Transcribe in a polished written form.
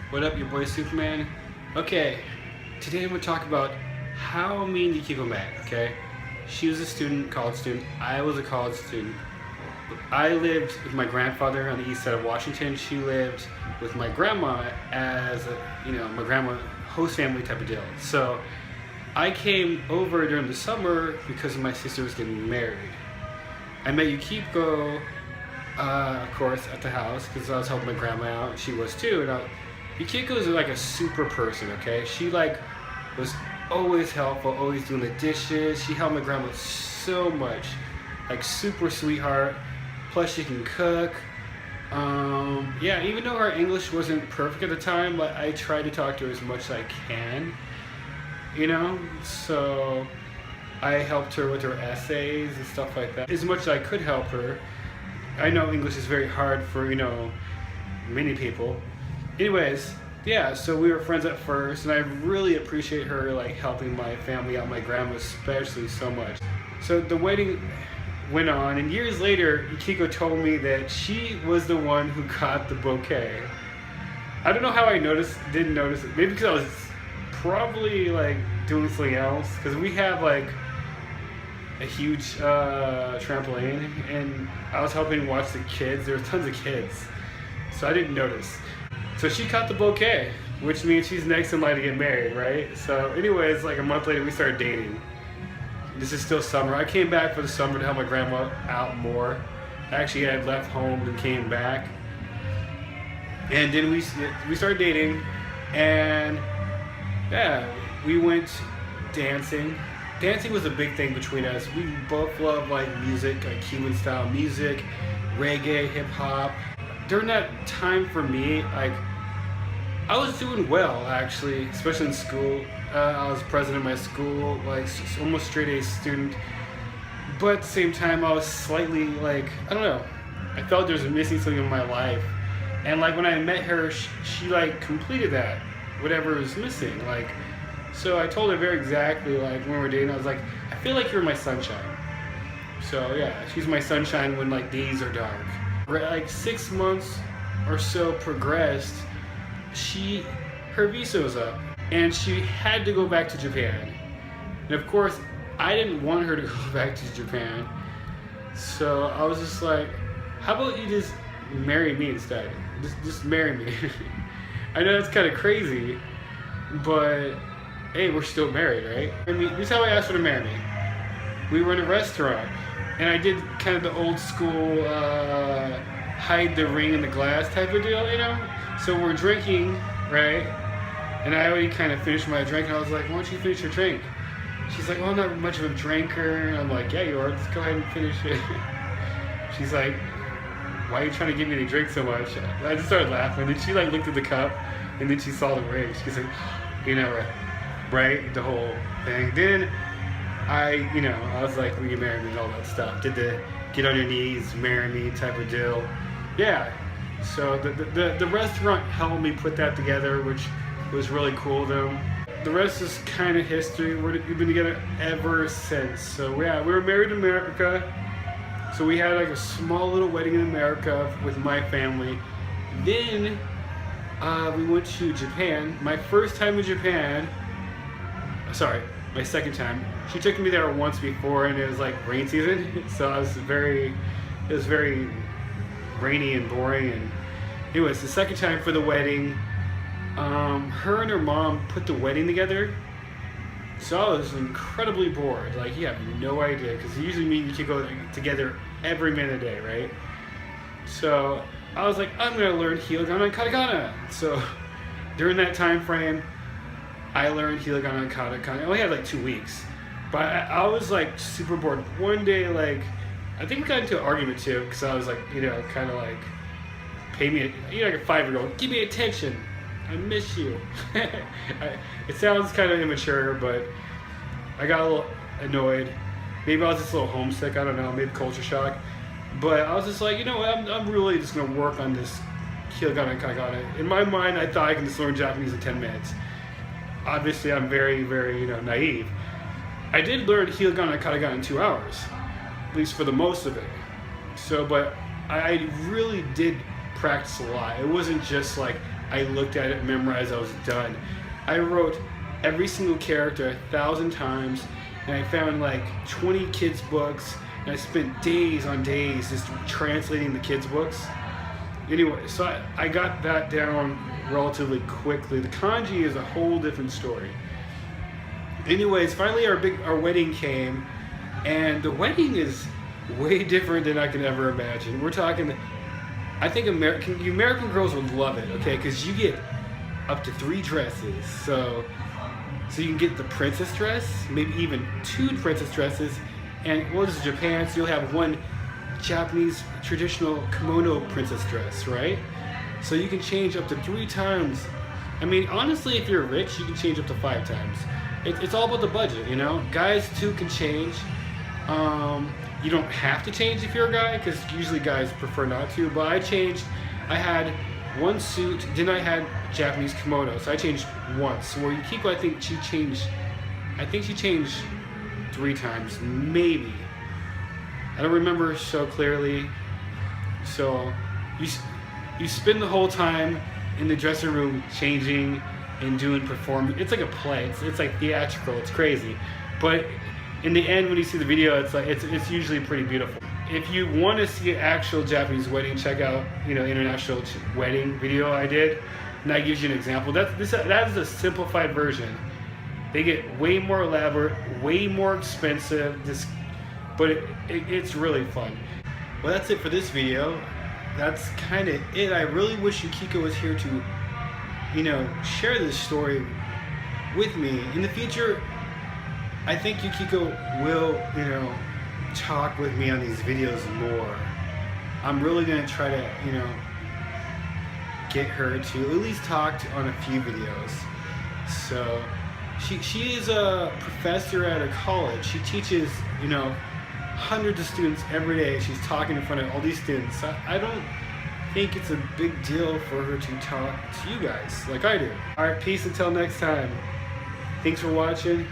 What up, your boy Superman? Okay, today I'm gonna talk about how me and Yukiko met, okay? She was a student, college student. I was a college student. I lived with my grandfather on the east side of Washington. She lived with my grandma as a, my grandma host family type of deal. So I came over during the summer because my sister was getting married. I met Yukiko, of course, at the house because I was helping my grandma out. She was too. And Yukiko is like a super person, okay? She was always helpful, always doing the dishes. She helped my grandma so much, like super sweetheart. Plus she can cook. Yeah, even though her English wasn't perfect at the time, but I tried to talk to her as much as I can, So I helped her with her essays and stuff like that, as much as I could help her. I know English is very hard for, many people. Anyways, yeah, so we were friends at first, and I really appreciate her, helping my family out, my grandma especially, so much. So the wedding went on, and years later, Yukiko told me that she was the one who got the bouquet. I don't know how I didn't notice it. Maybe because I was probably, doing something else, because we have, a huge trampoline, and I was helping watch the kids. There were tons of kids, so I didn't notice. So she caught the bouquet, which means she's next in line to get married, right? So anyways, a month later, we started dating. This is still summer. I came back for the summer to help my grandma out more. Actually, I had left home and came back. And then we started dating, and yeah, we went dancing. Dancing was a big thing between us. We both love music, Cuban style music, reggae, hip hop. During that time for me, I was doing well actually, especially in school. I was president of my school, almost straight A student. But at the same time, I was slightly I don't know. I felt there was missing something in my life, and when I met her, she completed that, whatever was missing. So I told her very exactly when we were dating. I was like, I feel like you're my sunshine. So yeah, she's my sunshine when days are dark. 6 months or so progressed, her visa was up, and she had to go back to Japan. And of course, I didn't want her to go back to Japan. So I was just like, how about you just marry me instead? Just marry me. I know that's kind of crazy, but hey, we're still married, right? I mean, this is how I asked her to marry me. We were in a restaurant, and I did kind of the old school hide the ring in the glass type of deal, So we're drinking, right? And I already kind of finished my drink, and I was like, why don't you finish your drink? She's like, well, I'm not much of a drinker. And I'm like, yeah, you are. Let's go ahead and finish it. She's like, why are you trying to give me the drink so much? I just started laughing. And then she looked at the cup, and then she saw the ring. She's like, right? The whole thing. Then I was like, will you marry me and all that stuff. Did the get on your knees, marry me type of deal. Yeah. So the restaurant helped me put that together, which was really cool of them. The rest is kind of history. We've been together ever since. So yeah, we were married in America. So we had a small little wedding in America with my family. Then we went to Japan. My first time in Japan. Sorry, my second time. She took me there once before, and it was rain season, so it was very rainy and boring. And anyways, the second time for the wedding, her and her mom put the wedding together, so I was incredibly bored. You have no idea, because usually me and you go together every minute of the day, right? So I was like, I'm gonna learn hiragana and katakana. So during that time frame, I learned hiragana and katakana. I only had 2 weeks, but I was super bored. One day, I think we got into an argument too, because I was kind of pay me, like a 5-year-old, give me attention. I miss you. It sounds kind of immature, but I got a little annoyed. Maybe I was just a little homesick. I don't know. Maybe culture shock. But I was just like, I'm really just gonna work on this hiragana and katakana. In my mind, I thought I can just learn Japanese in 10 minutes. Obviously, I'm very, very, naive. I did learn hiragana and katakana in 2 hours, at least for the most of it. So, but I really did practice a lot. It wasn't just I looked at it, memorized, I was done. I wrote every single character 1,000 times, and I found like 20 kids' books, and I spent days on days just translating the kids' books. Anyway, so I got that down relatively quickly. The kanji is a whole different story. Anyways, finally our wedding came, and the wedding is way different than I could ever imagine. We're talking, I think American girls would love it, okay? Because you get up to 3 dresses. So you can get the princess dress, maybe even 2 princess dresses, and well, this is Japan, so you'll have 1 Japanese traditional kimono princess dress, right? So you can change up to 3 times. I mean, honestly, if you're rich, you can change up to 5 times. It's all about the budget, you know? Guys too can change. You don't have to change if you're a guy, because usually guys prefer not to, but I changed. I had 1 suit, then I had Japanese kimono, so I changed once. Where Yukiko, I think she changed 3 times, maybe. I don't remember so clearly. So you spend the whole time in the dressing room changing and doing performance. It's like a play. It's like theatrical. It's crazy, but in the end, when you see the video, it's like it's usually pretty beautiful. If you want to see an actual Japanese wedding, check out international wedding video I did, and that gives you an example. That is a simplified version. They get way more elaborate, way more expensive. But it's really fun. Well, that's it for this video. That's kind of it. I really wish Yukiko was here to, share this story with me. In the future, I think Yukiko will, talk with me on these videos more. I'm really going to try to, get her to at least talk on a few videos. So, she is a professor at a college. She teaches, hundreds of students every day. She's talking in front of all these students. I don't think it's a big deal for her to talk to you guys like I do. Alright, peace until next time. Thanks for watching.